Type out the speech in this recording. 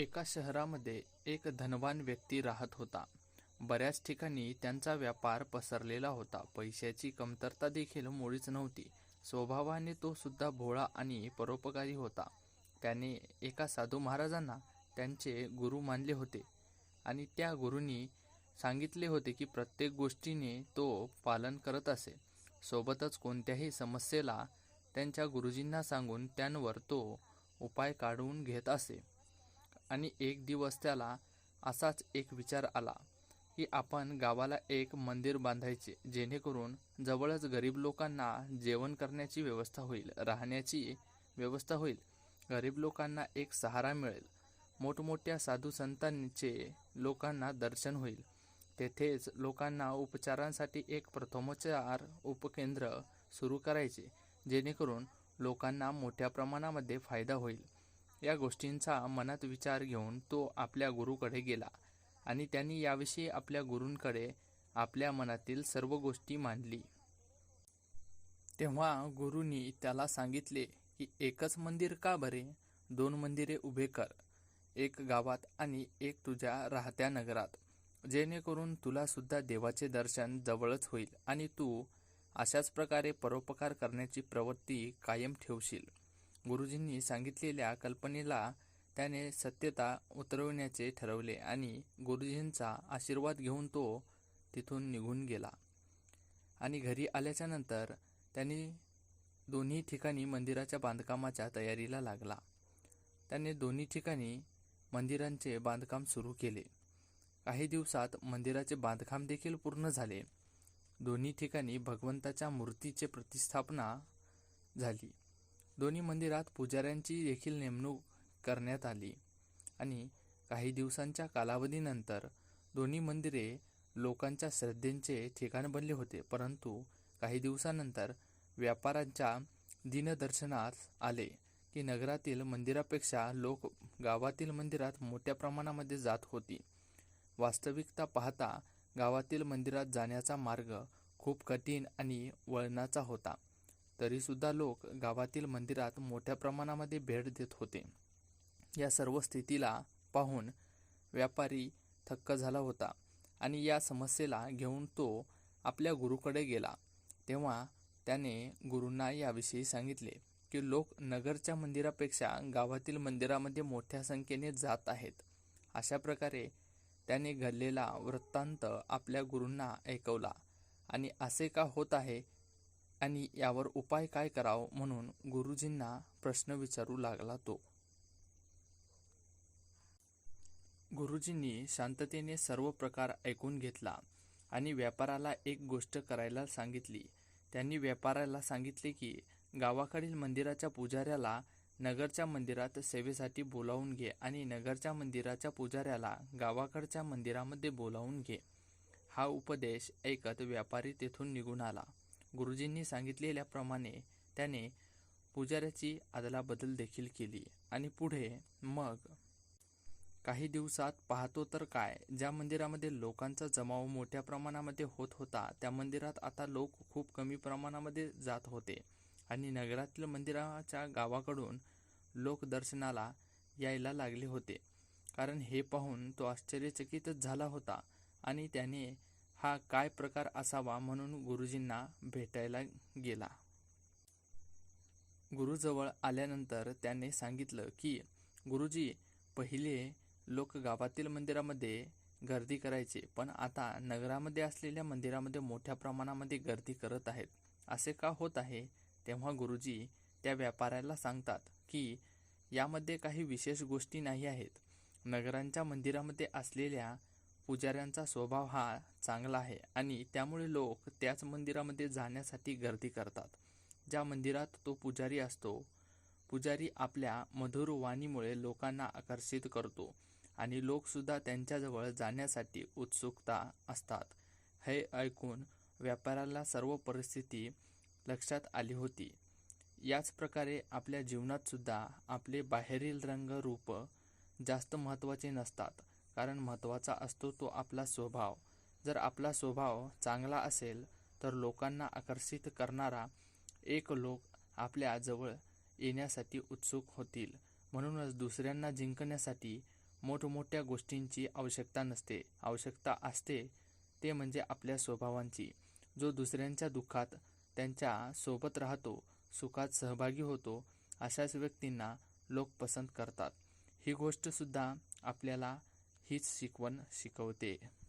एका शहरामध्ये एक धनवान व्यक्ती राहत होता. बऱ्याच ठिकाणी त्यांचा व्यापार पसरलेला होता. पैशाची कमतरता देखील मुळीच नव्हती. स्वभावाने तो सुद्धा भोळा आणि परोपकारी होता. त्याने एका साधू महाराजांना त्यांचे गुरु मानले होते आणि त्या गुरूंनी सांगितले होते की प्रत्येक गोष्टीने तो पालन करत असे. सोबतच कोणत्याही समस्येला त्यांच्या गुरुजींना सांगून त्यांवर तो उपाय काढून घेत असे. आणि एक दिवस त्याला असाच एक विचार आला की आपण गावाला एक मंदिर बांधायचे, जेणेकरून जवळच गरीब लोकांना जेवण करण्याची व्यवस्था होईल, राहण्याची व्यवस्था होईल, गरीब लोकांना एक सहारा मिळेल, मोठमोठ्या साधू संतांचे लोकांना दर्शन होईल. तेथेच लोकांना उपचारांसाठी एक प्रथमोपचार उपकेंद्र सुरू करायचे, जेणेकरून लोकांना मोठ्या प्रमाणामध्ये फायदा होईल. या गोष्टींचा मनात विचार घेऊन तो आपल्या गुरूकडे गेला आणि त्यांनी याविषयी आपल्या गुरूंकडे आपल्या मनातील सर्व गोष्टी मांडली. तेव्हा गुरूंनी त्याला सांगितले की एकच मंदिर का बरे, 2 मंदिरे उभे कर, एक गावात आणि एक तुझ्या राहत्या नगरात, जेणेकरून तुला सुद्धा देवाचे दर्शन जवळच होईल आणि तू अशाच प्रकारे परोपकार करण्याची प्रवृत्ती कायम ठेवशील. गुरुजींनी सांगितलेल्या कल्पनेला त्याने सत्यता उतरवण्याचे ठरवले आणि गुरुजींचा आशीर्वाद घेऊन तो तिथून निघून गेला. आणि घरी आल्याच्या नंतर त्यांनी दोन्ही ठिकाणी मंदिराच्या बांधकामाच्या तयारीला लागला. त्याने दोन्ही ठिकाणी मंदिरांचे बांधकाम सुरू केले. काही दिवसात मंदिराचे बांधकाम देखील पूर्ण झाले. दोन्ही ठिकाणी भगवंताच्या मूर्तीचे प्रतिष्ठापना झाली. दोन्ही मंदिरात पुजाऱ्यांची देखील नेमणूक करण्यात आली आणि काही दिवसांच्या कालावधीनंतर दोन्ही मंदिरे लोकांच्या श्रद्धेचे ठिकाण बनले होते. परंतु काही दिवसानंतर व्यापाऱ्यांच्या दिनदर्शनास आले की नगरातील मंदिरापेक्षा लोक गावातील मंदिरात मोठ्या प्रमाणामध्ये जात होती. वास्तविकता पाहता गावातील मंदिरात जाण्याचा मार्ग खूप कठीण आणि वळणाचा होता. तरीसुद्धा लोक गावातील मंदिरात मोठ्या प्रमाणामध्ये भेट देत होते. या सर्व स्थितीला पाहून व्यापारी थक्क झाला होता आणि या समस्येला घेऊन तो आपल्या गुरुकडे गेला. तेव्हा त्याने गुरूंना याविषयी सांगितले की लोक नगरच्या मंदिरापेक्षा गावातील मंदिरामध्ये मोठ्या संख्येने जात आहेत. अशा प्रकारे त्याने घडलेला वृत्तांत आपल्या गुरूंना ऐकवला आणि असे का होत आहे आणि यावर उपाय काय करावा म्हणून गुरुजींना प्रश्न विचारू लागला तो. गुरुजींनी शांततेने सर्व प्रकार ऐकून घेतला आणि व्यापाराला एक गोष्ट करायला सांगितली. त्यांनी व्यापाऱ्याला सांगितले की गावाकडील मंदिराच्या पुजाऱ्याला नगरच्या मंदिरात सेवेसाठी बोलावून घे आणि नगरच्या मंदिराच्या पुजाऱ्याला गावाकडच्या मंदिरामध्ये बोलावून घे. हा उपदेश ऐकत व्यापारी तेथून निघून आला. गुरुजींनी सांगितलेल्याप्रमाणे त्याने पुजाऱ्याची अदलाबदल देखील केली आणि पुढे मग काही दिवसात पाहतो तर काय, ज्या मंदिरामध्ये लोकांचा जमाव मोठ्या प्रमाणामध्ये होत होता त्या मंदिरात आता लोक खूप कमी प्रमाणामध्ये जात होते आणि नगरातील मंदिराच्या गावाकडून लोक दर्शनाला यायला लागले होते. कारण हे पाहून तो आश्चर्यचकितच झाला होता आणि त्याने हा काय प्रकार असावा म्हणून गुरुजींना भेटायला गेला. गुरुजवळ आल्यानंतर त्याने सांगितलं की गुरुजी, पहिले लोक गावातील मंदिरामध्ये गर्दी करायचे, पण आता नगरामध्ये असलेल्या मंदिरामध्ये मोठ्या प्रमाणामध्ये गर्दी करत आहेत. असे का होत आहे? तेव्हा गुरुजी त्या व्यापाऱ्याला सांगतात की यामध्ये काही विशेष गोष्टी नाही आहेत. नगरांच्या मंदिरामध्ये असलेल्या पुजाऱ्यांचा स्वभाव हा चांगला आहे आणि त्यामुळे लोक त्याच मंदिरामध्ये जाण्यासाठी गर्दी करतात. ज्या मंदिरात तो पुजारी असतो, पुजारी आपल्या मधुर वाणीमुळे लोकांना आकर्षित करतो आणि लोकसुद्धा त्यांच्याजवळ जाण्यासाठी उत्सुकता असतात. हे ऐकून व्यापाऱ्याला सर्व परिस्थिती लक्षात आली होती. याच प्रकारे आपल्या जीवनात सुद्धा आपले बाहेरील रंग रूप जास्त महत्त्वाचे नसतात, कारण महत्त्वाचा असतो तो आपला स्वभाव. जर आपला स्वभाव चांगला असेल तर लोकांना आकर्षित करणारा एक लोक आपल्या जवळ येण्यासाठी उत्सुक होतील. म्हणूनच दुसऱ्यांना जिंकण्यासाठी मोठमोठ्या गोष्टींची आवश्यकता नसते. आवश्यकता असते ते म्हणजे आपल्या स्वभावांची. जो दुसऱ्यांच्या दुःखात त्यांच्या सोबत राहतो, सुखात सहभागी होतो, अशाच व्यक्तींना लोक पसंत करतात. ही गोष्ट सुद्धा आपल्याला हीच शिकवण शिकवते.